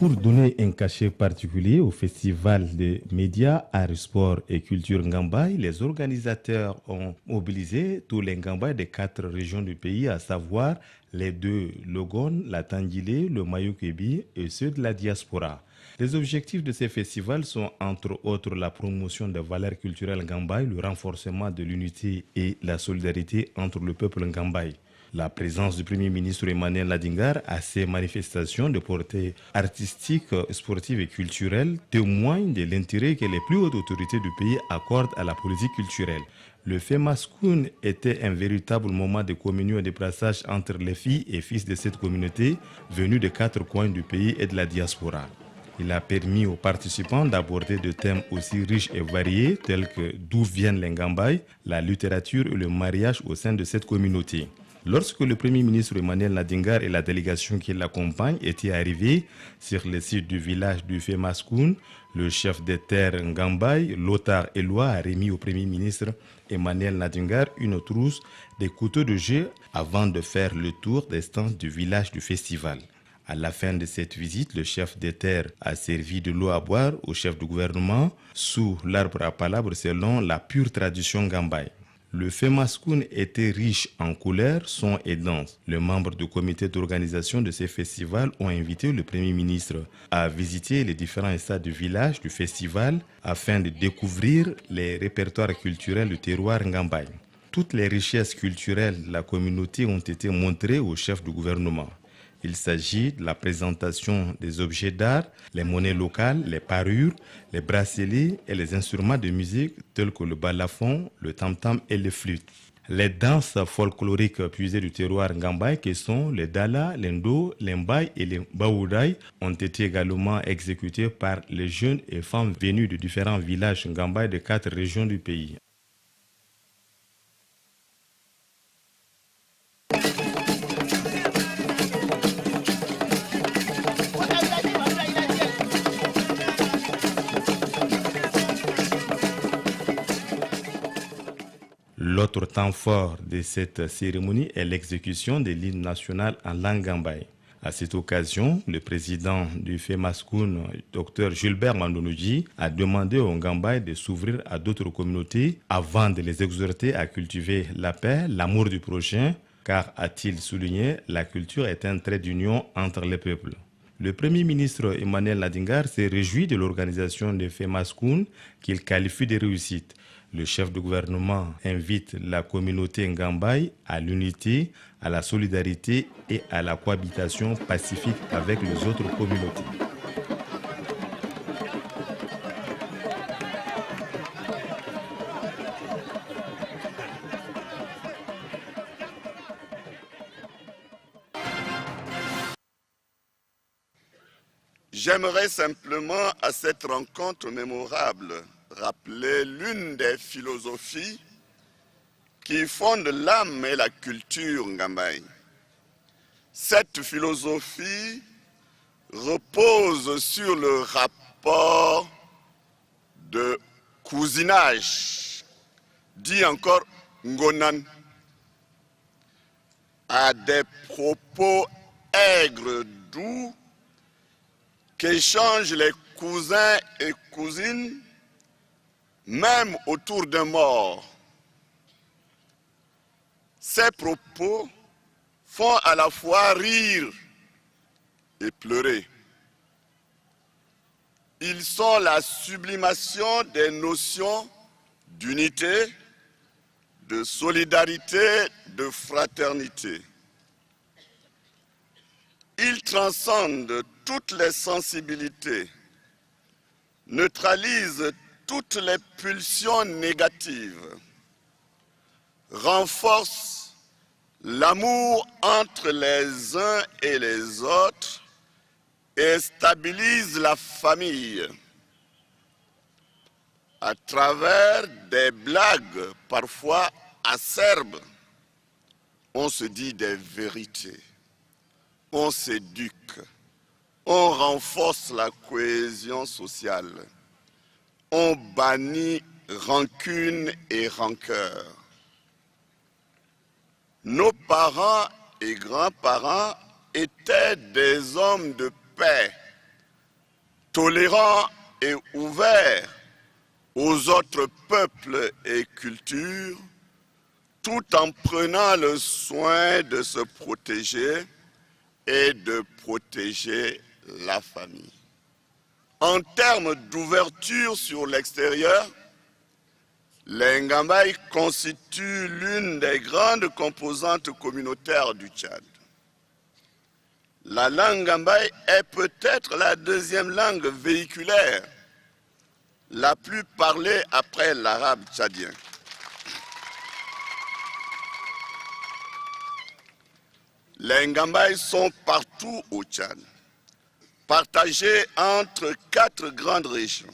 Pour donner un cachet particulier au festival des médias, arts, sport et culture Ngambaye, les organisateurs ont mobilisé tous les Ngambaye des 4 régions du pays, à savoir les 2 Logone, la Tandjilé, le Mayo-Kébi et ceux de la diaspora. Les objectifs de ces festivals sont entre autres la promotion des valeurs culturelles Ngambaye, le renforcement de l'unité et la solidarité entre le peuple Ngambaye. La présence du Premier ministre Emmanuel Ladingar à ces manifestations de portée artistique, sportive et culturelle témoigne de l'intérêt que les plus hautes autorités du pays accordent à la politique culturelle. Le FEMASCOUN était un véritable moment de communion et de brassage entre les filles et fils de cette communauté venus des 4 coins du pays et de la diaspora. Il a permis aux participants d'aborder des thèmes aussi riches et variés tels que d'où viennent les Ngambaye, la littérature et le mariage au sein de cette communauté. Lorsque le Premier ministre Emmanuel Ladingar et la délégation qui l'accompagne étaient arrivés sur le site du village du FEMASCOUN, le chef des terres Ngambaye, Lothar Eloi, a remis au Premier ministre Emmanuel Ladingar une trousse, des couteaux de jeu avant de faire le tour des stands du village du festival. À la fin de cette visite, le chef des terres a servi de l'eau à boire au chef du gouvernement sous l'arbre à palabres selon la pure tradition Ngambaye. Le FEMASCOUN était riche en couleurs, sons et danses. Les membres du comité d'organisation de ces festivals ont invité le Premier ministre à visiter les différents stades du village du festival afin de découvrir les répertoires culturels du terroir Ngambaye. Toutes les richesses culturelles de la communauté ont été montrées au chef du gouvernement. Il s'agit de la présentation des objets d'art, les monnaies locales, les parures, les bracelets et les instruments de musique tels que le balafon, le tam-tam et les flûtes. Les danses folkloriques puisées du terroir Ngambaye, qui sont les Dala, l'Endo, l'Embaye et les Baoudaï, ont été également exécutées par les jeunes et femmes venus de différents villages Ngambaye de 4 régions du pays. L'autre temps fort de cette cérémonie est l'exécution de l'hymne national en langue Ngambaye. À cette occasion, le président du FEMASCOUN, Dr Gilbert Mandonouji, a demandé aux Ngambaye de s'ouvrir à d'autres communautés avant de les exhorter à cultiver la paix, l'amour du prochain, car, a-t-il souligné, la culture est un trait d'union entre les peuples. Le Premier ministre Emmanuel Ladingar s'est réjoui de l'organisation de FEMASCOUN qu'il qualifie de réussite. Le chef du gouvernement invite la communauté Ngambaye à l'unité, à la solidarité et à la cohabitation pacifique avec les autres communautés. J'aimerais simplement à cette rencontre mémorable rappeler l'une des philosophies qui fondent l'âme et la culture Ngambaye. Cette philosophie repose sur le rapport de cousinage, dit encore Ngonan, à des propos aigres, doux, qu'échangent les cousins et cousines même autour d'un mort. Ces propos font à la fois rire et pleurer. Ils sont la sublimation des notions d'unité, de solidarité, de fraternité. Ils transcendent toutes les sensibilités, neutralisent toutes les pulsions négatives, renforce l'amour entre les uns et les autres et stabilise la famille à travers des blagues parfois acerbes. On se dit des vérités, on s'éduque, on renforce la cohésion sociale. On bannit rancune et rancœur. Nos parents et grands-parents étaient des hommes de paix, tolérant et ouvert aux autres peuples et cultures, tout en prenant le soin de se protéger et de protéger la famille. En termes d'ouverture sur l'extérieur, les Ngambaï constituent l'une des grandes composantes communautaires du Tchad. La langue Ngambaï est peut-être la deuxième langue véhiculaire la plus parlée après l'arabe tchadien. Les Ngambaï sont partout au Tchad, partagés entre 4 grandes régions.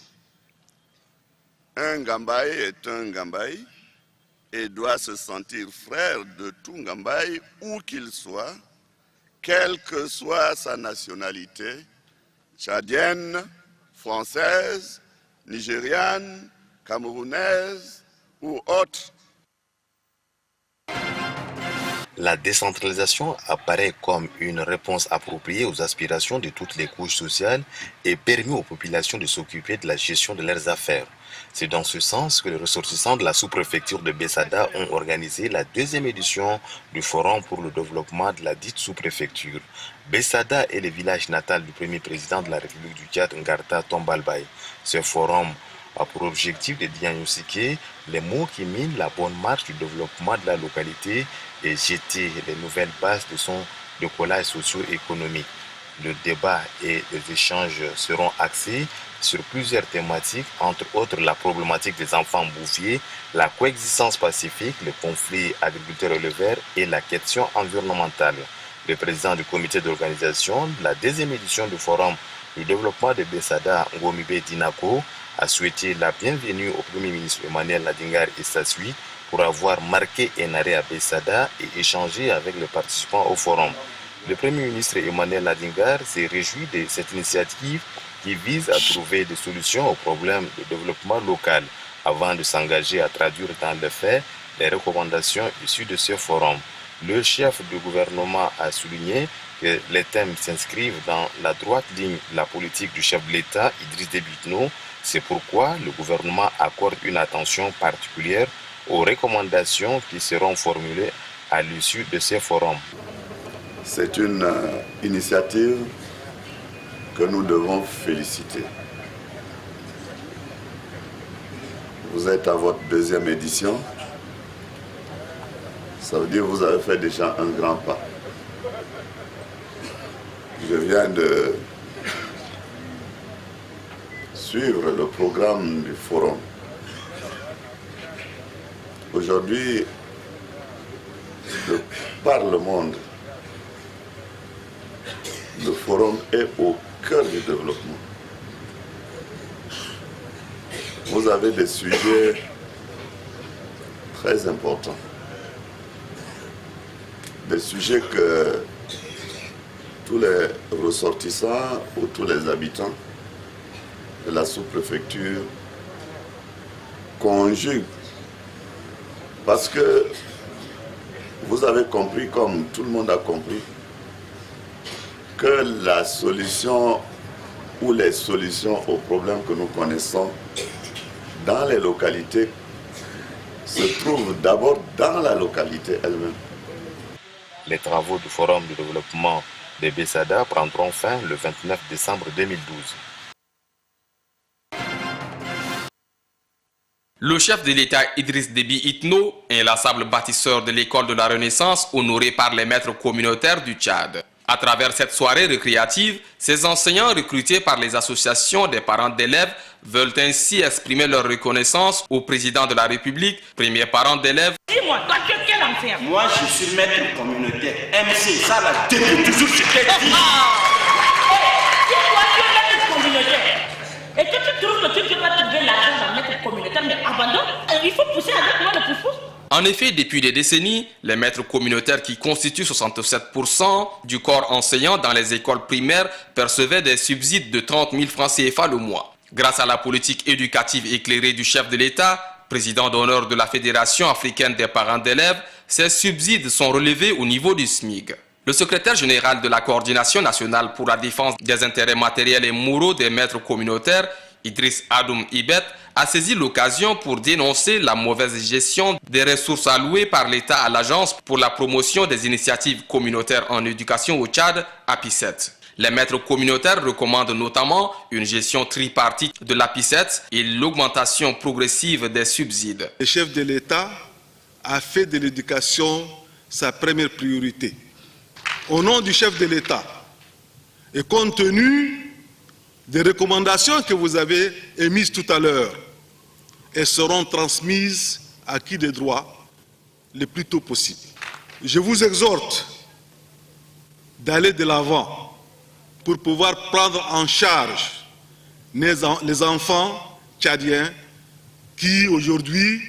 Un Ngambaï est un Ngambaï et doit se sentir frère de tout Ngambaï où qu'il soit, quelle que soit sa nationalité, tchadienne, française, nigériane, camerounaise ou autre. La décentralisation apparaît comme une réponse appropriée aux aspirations de toutes les couches sociales et permet aux populations de s'occuper de la gestion de leurs affaires. C'est dans ce sens que les ressortissants de la sous-préfecture de Bessada ont organisé la 2e édition du Forum pour le développement de la dite sous-préfecture. Bessada est le village natal du premier président de la République du Tchad, Ngarta Tombalbaye. Ce forum a pour objectif de diagnostiquer les maux qui minent la bonne marche du développement de la localité et jeter les nouvelles bases de son décollage socio-économique. Le débat et les échanges seront axés sur plusieurs thématiques, entre autres la problématique des enfants bouffiers, la coexistence pacifique, le conflit agriculteur-éleveur et la question environnementale. Le président du comité d'organisation de la 2e édition du Forum du développement de Bessada, Ngomibe Dinako, a souhaité la bienvenue au Premier ministre Emmanuel Nadingar et sa suite pour avoir marqué un arrêt à Bessada et échangé avec les participants au forum. Le Premier ministre Emmanuel Nadingar s'est réjoui de cette initiative qui vise à trouver des solutions aux problèmes de développement local avant de s'engager à traduire dans les faits les recommandations issues de ce forum. Le chef du gouvernement a souligné que les thèmes s'inscrivent dans la droite ligne de la politique du chef de l'État, Idriss Déby Itno. C'est pourquoi le gouvernement accorde une attention particulière aux recommandations qui seront formulées à l'issue de ces forums. C'est une initiative que nous devons féliciter. Vous êtes à votre 2e édition. Ça veut dire que vous avez fait déjà un grand pas. Je viens de suivre le programme du forum. Aujourd'hui, de par le monde, le forum est au cœur du développement. Vous avez des sujets très importants. Des sujets que tous les ressortissants ou tous les habitants de la sous-préfecture conjuguent. Parce que vous avez compris, comme tout le monde a compris, que la solution ou les solutions aux problèmes que nous connaissons dans les localités se trouvent d'abord dans la localité elle-même. Les travaux du Forum de développement de Bessada prendront fin le 29 décembre 2012. Le chef de l'État Idriss Déby Itno, inlassable bâtisseur de l'école de la Renaissance honorée par les maîtres communautaires du Tchad. À travers cette soirée récréative, ces enseignants recrutés par les associations des parents d'élèves veulent ainsi exprimer leur reconnaissance au président de la République, premier parent d'élèves. Dis-moi, toi tu es quel enseignant? Moi je suis maître communautaire, MC, ça là, depuis toujours je t'ai dit. Si toi tu es maître communautaire, et que tu trouves que tu vas trouver l'argent dans maître communautaire, mais abandonne, il faut pousser avec moi le poufou. En effet, depuis des décennies, les maîtres communautaires qui constituent 67% du corps enseignant dans les écoles primaires percevaient des subsides de 30 000 francs CFA le mois. Grâce à la politique éducative éclairée du chef de l'État, président d'honneur de la Fédération africaine des parents d'élèves, ces subsides sont relevés au niveau du SMIC. Le secrétaire général de la Coordination nationale pour la défense des intérêts matériels et moraux des maîtres communautaires, Idriss Adoum Ibet, a saisi l'occasion pour dénoncer la mauvaise gestion des ressources allouées par l'État à l'Agence pour la promotion des initiatives communautaires en éducation au Tchad, APICET. Les maîtres communautaires recommandent notamment une gestion tripartite de l'APICET et l'augmentation progressive des subsides. Le chef de l'État a fait de l'éducation sa première priorité. Au nom du chef de l'État et compte tenu des recommandations que vous avez émises tout à l'heure, elles seront transmises à qui de droit le plus tôt possible. Je vous exhorte d'aller de l'avant pour pouvoir prendre en charge les enfants tchadiens qui aujourd'hui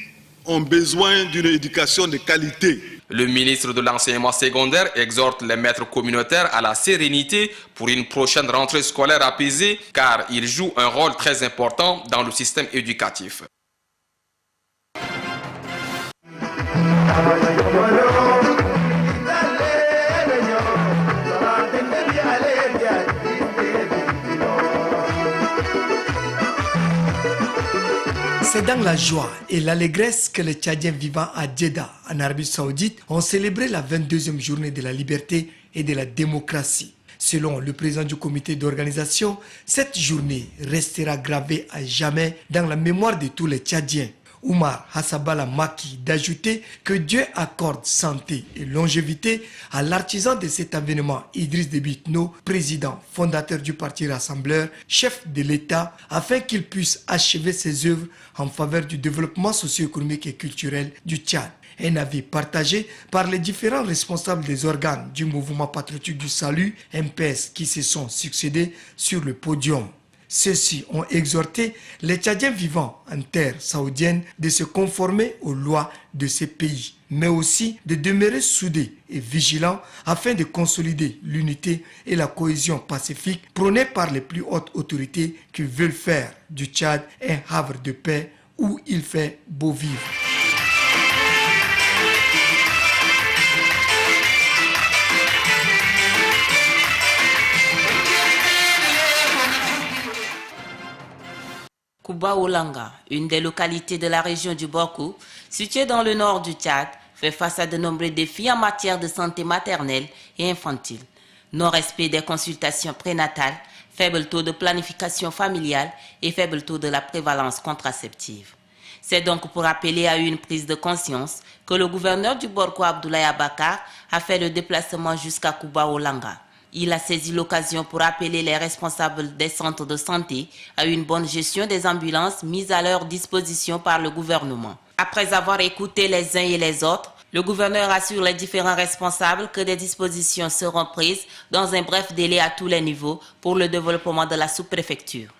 ont besoin d'une éducation de qualité. Le ministre de l'enseignement secondaire exhorte les maîtres communautaires à la sérénité pour une prochaine rentrée scolaire apaisée car ils jouent un rôle très important dans le système éducatif. C'est dans la joie et l'allégresse que les Tchadiens vivant à Djeddah, en Arabie Saoudite, ont célébré la 22e journée de la liberté et de la démocratie. Selon le président du comité d'organisation, cette journée restera gravée à jamais dans la mémoire de tous les Tchadiens. Oumar Hassabala Maki d'ajouter que Dieu accorde santé et longévité à l'artisan de cet événement, Idriss Déby Itno, président fondateur du parti rassembleur, chef de l'État, afin qu'il puisse achever ses œuvres en faveur du développement socio-économique et culturel du Tchad. Un avis partagé par les différents responsables des organes du mouvement patriotique du salut, MPS, qui se sont succédés sur le podium. Ceux-ci ont exhorté les Tchadiens vivant en terre saoudienne de se conformer aux lois de ces pays, mais aussi de demeurer soudés et vigilants afin de consolider l'unité et la cohésion pacifique prônée par les plus hautes autorités qui veulent faire du Tchad un havre de paix où il fait beau vivre. Kouba Olanga, une des localités de la région du Borkou, située dans le nord du Tchad, fait face à de nombreux défis en matière de santé maternelle et infantile. Non-respect des consultations prénatales, faible taux de planification familiale et faible taux de la prévalence contraceptive. C'est donc pour appeler à une prise de conscience que le gouverneur du Borkou, Abdoulaye Abakar, a fait le déplacement jusqu'à Kouba Olanga. Il a saisi l'occasion pour appeler les responsables des centres de santé à une bonne gestion des ambulances mises à leur disposition par le gouvernement. Après avoir écouté les uns et les autres, le gouverneur assure les différents responsables que des dispositions seront prises dans un bref délai à tous les niveaux pour le développement de la sous-préfecture.